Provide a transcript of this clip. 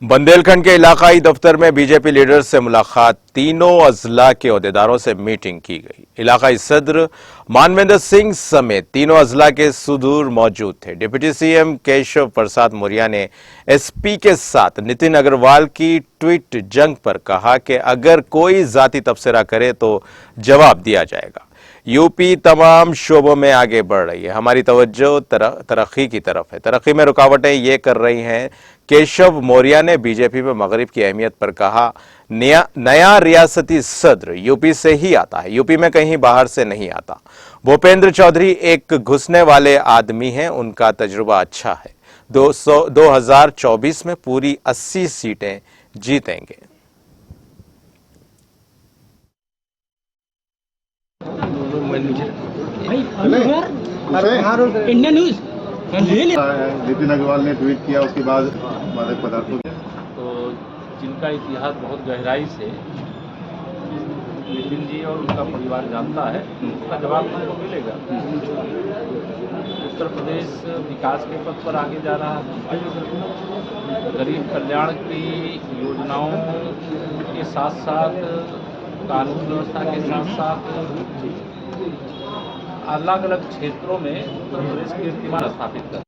बुंदेलखंड के इलाकाई दफ्तर में बीजेपी लीडर से मुलाकात, तीनों अजला के ओहदेदारों से मीटिंग की गई। इलाकाई सदर मानवेंद्र सिंह समेत तीनों अजला के सुदूर मौजूद थे। डिप्टी सीएम केशव प्रसाद मौर्य ने एसपी के साथ नितिन अग्रवाल की ट्वीट जंग पर कहा कि अगर कोई जाति तबसरा करे तो जवाब दिया जाएगा। यूपी तमाम शोबों में आगे बढ़ रही है, हमारी तवज्जो तरक्की की तरफ है, तरक्की में रुकावटें ये कर रही हैं। केशव मौर्य ने बीजेपी में मगरिब की अहमियत पर कहा, नया रियासती सदर यूपी से ही आता है, यूपी में कहीं बाहर से नहीं आता। भूपेंद्र चौधरी एक घुसने वाले आदमी हैं, उनका तजुर्बा अच्छा है। 2024 में पूरी 80 सीटें जीतेंगे। इंडिया न्यूज नितिन अग्रवाल ने ट्वीट किया, उसके बाद मादक पदार्थों तो जिनका इतिहास बहुत गहराई से नितिन जी और उनका परिवार जानता है, उसका जवाब उनको मिलेगा। उत्तर प्रदेश विकास के पथ पर आगे जा रहा है। गरीब कल्याण की योजनाओं के साथ साथ कानून व्यवस्था के साथ साथ अलग अलग क्षेत्रों में उत्तर प्रदेश कीर्तिमान स्थापित कर